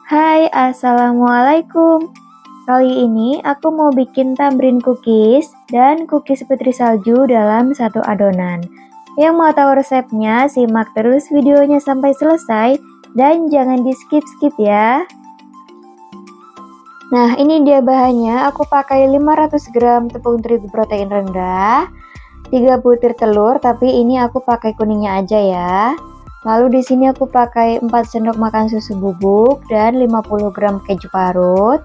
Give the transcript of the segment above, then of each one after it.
Hai, Assalamualaikum. Kali ini aku mau bikin tamrin cookies dan cookies putri salju dalam satu adonan. Yang mau tahu resepnya, simak terus videonya sampai selesai dan jangan di skip-skip ya. Nah, ini dia bahannya. Aku pakai 500 gram tepung terigu protein rendah, 3 butir telur, tapi ini aku pakai kuningnya aja ya. Lalu di sini aku pakai 4 sendok makan susu bubuk dan 50 gram keju parut,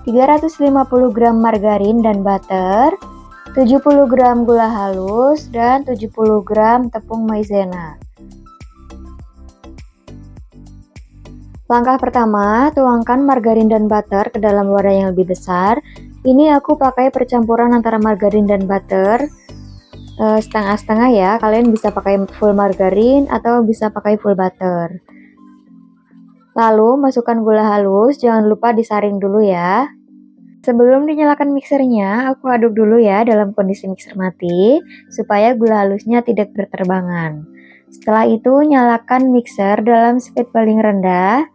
350 gram margarin dan butter, 70 gram gula halus, dan 70 gram tepung maizena. Langkah pertama, tuangkan margarin dan butter ke dalam wadah yang lebih besar. Ini aku pakai percampuran antara margarin dan butter setengah-setengah ya. Kalian bisa pakai full margarin atau bisa pakai full butter. Lalu masukkan gula halus, jangan lupa disaring dulu ya. Sebelum dinyalakan mixernya, aku aduk dulu ya dalam kondisi mixer mati supaya gula halusnya tidak berterbangan. Setelah itu nyalakan mixer dalam speed paling rendah.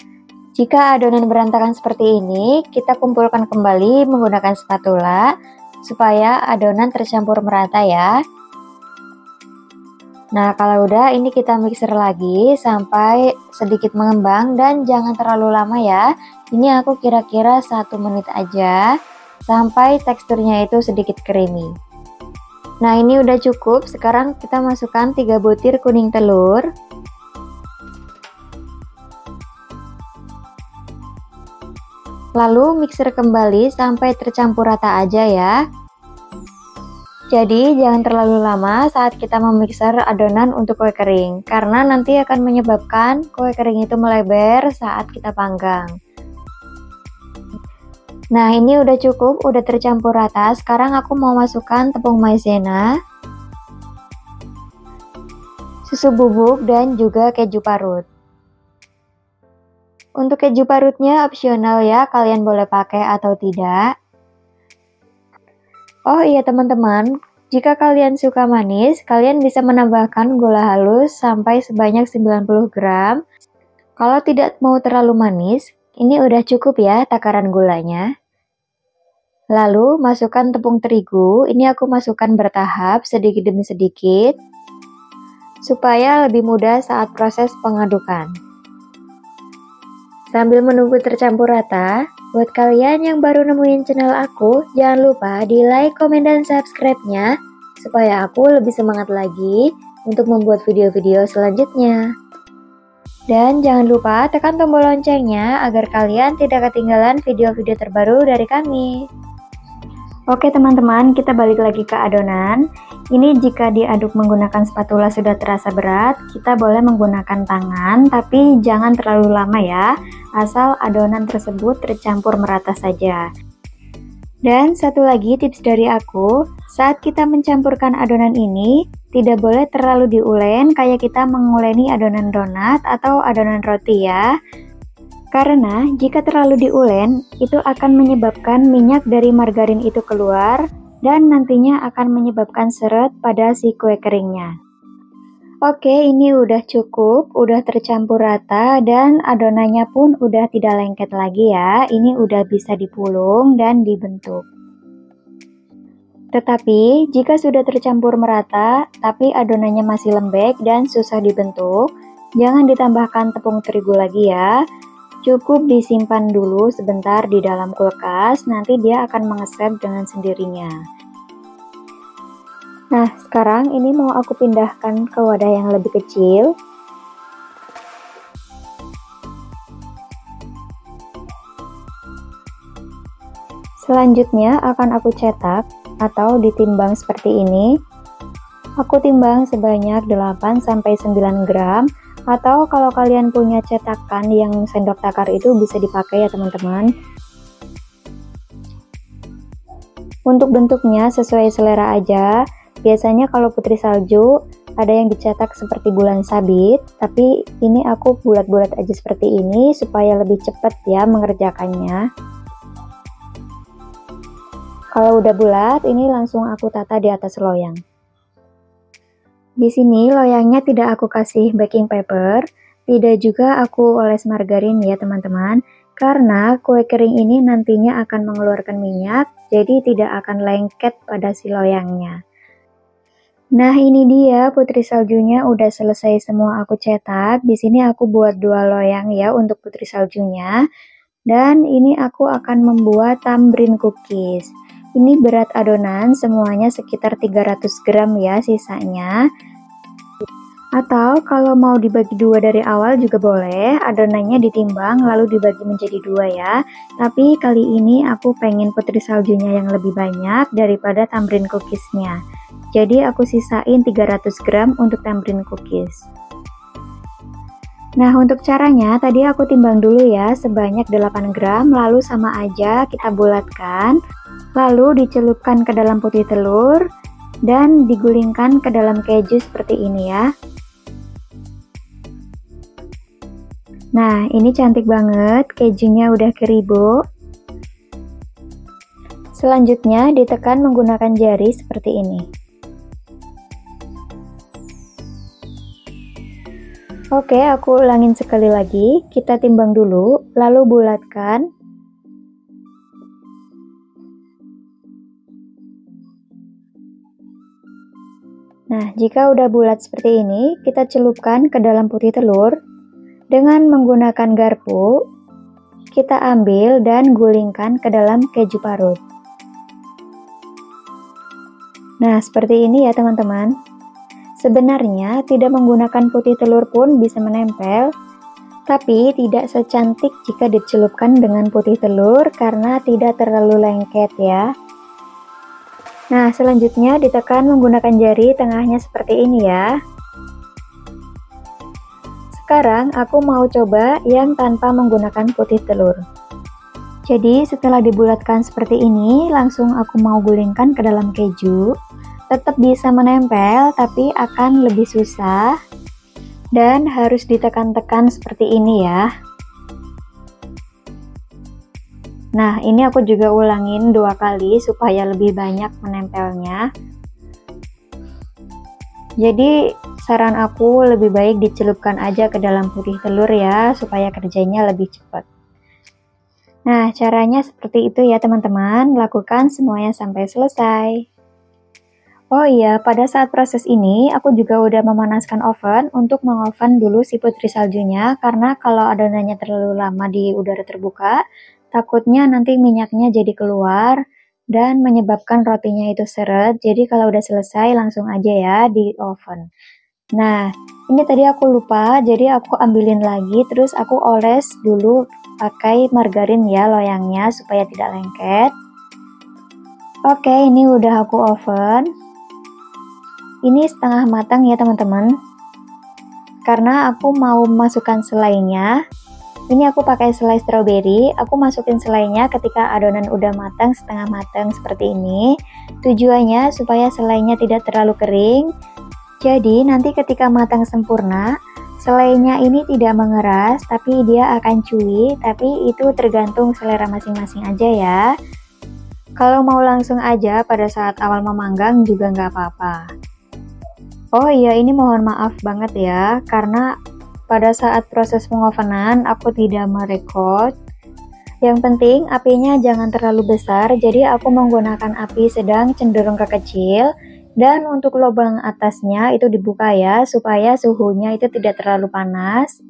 Jika adonan berantakan seperti ini, kita kumpulkan kembali menggunakan spatula supaya adonan tercampur merata ya. Nah, kalau udah ini kita mixer lagi sampai sedikit mengembang dan jangan terlalu lama ya. Ini aku kira-kira 1 menit aja sampai teksturnya itu sedikit creamy. Nah, ini udah cukup. Sekarang kita masukkan 3 butir kuning telur. Lalu mixer kembali sampai tercampur rata aja ya. Jadi jangan terlalu lama saat kita memixer adonan untuk kue kering, karena nanti akan menyebabkan kue kering itu melebar saat kita panggang. Nah, ini udah cukup, udah tercampur rata. Sekarang aku mau masukkan tepung maizena, susu bubuk, dan juga keju parut. Untuk keju parutnya opsional ya, kalian boleh pakai atau tidak. Oh iya teman-teman, jika kalian suka manis, kalian bisa menambahkan gula halus sampai sebanyak 90 gram. Kalau tidak mau terlalu manis, ini udah cukup ya takaran gulanya. Lalu masukkan tepung terigu, ini aku masukkan bertahap sedikit demi sedikit, supaya lebih mudah saat proses pengadukan. Sambil menunggu tercampur rata, buat kalian yang baru nemuin channel aku, jangan lupa di like, komen, dan subscribe-nya supaya aku lebih semangat lagi untuk membuat video-video selanjutnya. Dan jangan lupa tekan tombol loncengnya agar kalian tidak ketinggalan video-video terbaru dari kami. Oke teman-teman, kita balik lagi ke adonan. Ini jika diaduk menggunakan spatula sudah terasa berat, kita boleh menggunakan tangan, tapi jangan terlalu lama ya, asal adonan tersebut tercampur merata saja. Dan satu lagi tips dari aku, saat kita mencampurkan adonan ini, tidak boleh terlalu diulen kayak kita menguleni adonan donat atau adonan roti ya. Karena jika terlalu diulen, itu akan menyebabkan minyak dari margarin itu keluar dan nantinya akan menyebabkan seret pada si kue keringnya. Oke, ini udah cukup, udah tercampur rata dan adonannya pun udah tidak lengket lagi ya. Ini udah bisa dipulung dan dibentuk. Tetapi jika sudah tercampur merata, tapi adonannya masih lembek dan susah dibentuk, jangan ditambahkan tepung terigu lagi ya. Cukup disimpan dulu sebentar di dalam kulkas, nanti dia akan mengesep dengan sendirinya. Nah, sekarang ini mau aku pindahkan ke wadah yang lebih kecil. Selanjutnya akan aku cetak atau ditimbang seperti ini. Aku timbang sebanyak 8-9 gram. Atau kalau kalian punya cetakan yang sendok takar itu bisa dipakai ya teman-teman. Untuk bentuknya sesuai selera aja. Biasanya kalau putri salju ada yang dicetak seperti bulan sabit, tapi ini aku bulat-bulat aja seperti ini supaya lebih cepat ya mengerjakannya. Kalau udah bulat, ini langsung aku tata di atas loyang. Di sini loyangnya tidak aku kasih baking paper, tidak juga aku oles margarin ya teman-teman. Karena kue kering ini nantinya akan mengeluarkan minyak, jadi tidak akan lengket pada si loyangnya. Nah, ini dia putri saljunya udah selesai semua aku cetak. Di sini aku buat 2 loyang ya untuk putri saljunya. Dan ini aku akan membuat tambrin cookies. Ini berat adonan semuanya sekitar 300 gram ya sisanya. Atau kalau mau dibagi 2 dari awal juga boleh, adonannya ditimbang lalu dibagi menjadi 2 ya. Tapi kali ini aku pengen putri saljunya yang lebih banyak daripada tambrin cookiesnya. Jadi aku sisain 300 gram untuk tambrin cookies. Nah, untuk caranya tadi aku timbang dulu ya sebanyak 8 gram, lalu sama aja kita bulatkan, lalu dicelupkan ke dalam putih telur, dan digulingkan ke dalam keju seperti ini ya. Nah, ini cantik banget, kejunya udah keribu. Selanjutnya ditekan menggunakan jari seperti ini. Oke, aku ulangin sekali lagi. Kita timbang dulu, lalu bulatkan. Nah, jika udah bulat seperti ini, kita celupkan ke dalam putih telur. Dengan menggunakan garpu, kita ambil dan gulingkan ke dalam keju parut. Nah, seperti ini ya teman-teman. Sebenarnya tidak menggunakan putih telur pun bisa menempel, tapi tidak secantik jika dicelupkan dengan putih telur karena tidak terlalu lengket ya. Nah, selanjutnya ditekan menggunakan jari tengahnya seperti ini ya. Sekarang aku mau coba yang tanpa menggunakan putih telur. Jadi setelah dibulatkan seperti ini, langsung aku mau gulingkan ke dalam keju. Tetap bisa menempel, tapi akan lebih susah. Dan harus ditekan-tekan seperti ini ya. Nah, ini aku juga ulangin 2 kali supaya lebih banyak menempelnya. Jadi saran aku lebih baik dicelupkan aja ke dalam putih telur ya, supaya kerjanya lebih cepat. Nah, caranya seperti itu ya teman-teman, lakukan semuanya sampai selesai. Oh iya, pada saat proses ini, aku juga udah memanaskan oven untuk mengoven dulu si putri saljunya, karena kalau adonannya terlalu lama di udara terbuka, takutnya nanti minyaknya jadi keluar, dan menyebabkan rotinya itu seret. Jadi kalau udah selesai, langsung aja ya di oven. Nah, ini tadi aku lupa, jadi aku ambilin lagi, terus aku oles dulu pakai margarin ya loyangnya, supaya tidak lengket. Oke, ini udah aku oven. Ini setengah matang ya teman-teman, karena aku mau masukkan selainya. Ini aku pakai selai stroberi, aku masukin selainya ketika adonan udah matang, setengah matang seperti ini. Tujuannya supaya selainya tidak terlalu kering, jadi nanti ketika matang sempurna, selainya ini tidak mengeras, tapi dia akan chewy, tapi itu tergantung selera masing-masing aja ya. Kalau mau langsung aja pada saat awal memanggang juga nggak apa-apa. Oh iya, ini mohon maaf banget ya, karena pada saat proses pengovenan aku tidak merekod. Yang penting apinya jangan terlalu besar, jadi aku menggunakan api sedang cenderung ke kecil. Dan untuk lubang atasnya itu dibuka ya, supaya suhunya itu tidak terlalu panas.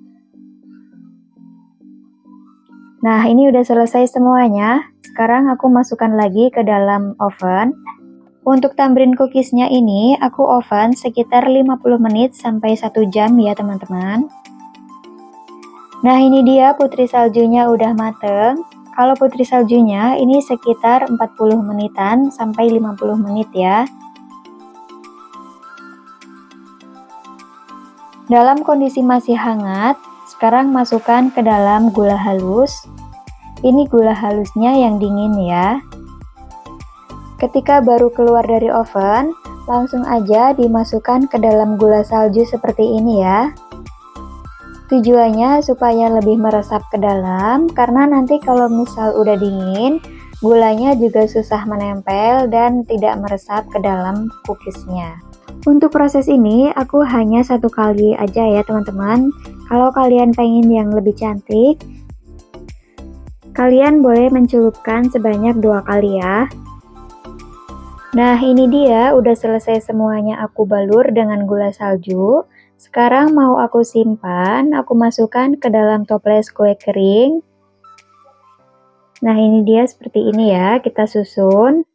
Nah, ini udah selesai semuanya. Sekarang aku masukkan lagi ke dalam oven. Untuk tambrin cookiesnya ini, aku oven sekitar 50 menit sampai 1 jam ya teman-teman. Nah, ini dia putri saljunya udah mateng. Kalau putri saljunya ini sekitar 40 menitan sampai 50 menit ya. Dalam kondisi masih hangat, sekarang masukkan ke dalam gula halus. Ini gula halusnya yang dingin ya. Ketika baru keluar dari oven, langsung aja dimasukkan ke dalam gula salju seperti ini ya. Tujuannya supaya lebih meresap ke dalam, karena nanti kalau misal udah dingin, gulanya juga susah menempel dan tidak meresap ke dalam cookiesnya. Untuk proses ini, aku hanya 1 kali aja ya teman-teman. Kalau kalian pengen yang lebih cantik, Kalian boleh mencelupkan sebanyak 2 kali ya. Nah, ini dia udah selesai semuanya aku balur dengan gula salju. Sekarang mau aku simpan, aku masukkan ke dalam toples kue kering. Nah, ini dia seperti ini ya, kita susun.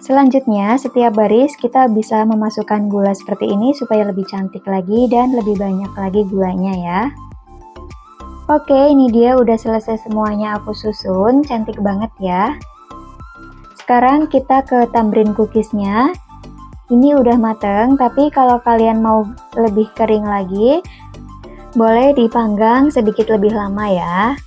Selanjutnya, setiap baris kita bisa memasukkan gula seperti ini supaya lebih cantik lagi dan lebih banyak lagi gulanya ya. Oke, ini dia udah selesai semuanya aku susun, cantik banget ya. Sekarang kita ke tamrin cookiesnya. Ini udah mateng, tapi kalau kalian mau lebih kering lagi, boleh dipanggang sedikit lebih lama ya.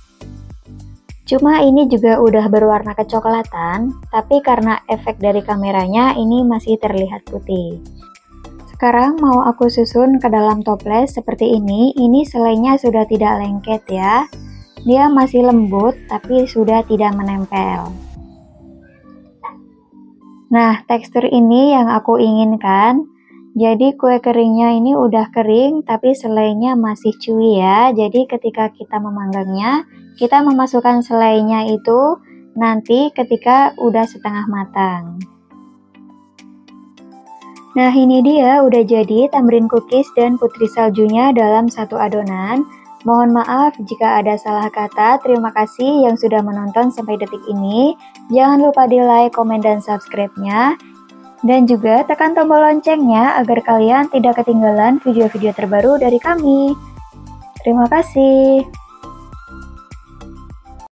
Cuma ini juga udah berwarna kecoklatan, tapi karena efek dari kameranya ini masih terlihat putih. Sekarang mau aku susun ke dalam toples seperti ini selainya sudah tidak lengket ya. Dia masih lembut tapi sudah tidak menempel. Nah, tekstur ini yang aku inginkan. Jadi kue keringnya ini udah kering tapi selainya masih chewy ya. Jadi ketika kita memanggangnya, kita memasukkan selainya itu nanti ketika udah setengah matang. Nah, ini dia udah jadi tamrin cookies dan putri saljunya dalam satu adonan. Mohon maaf jika ada salah kata. Terima kasih yang sudah menonton sampai detik ini. Jangan lupa di like, komen, dan subscribe-nya. Dan juga tekan tombol loncengnya agar kalian tidak ketinggalan video-video terbaru dari kami. Terima kasih.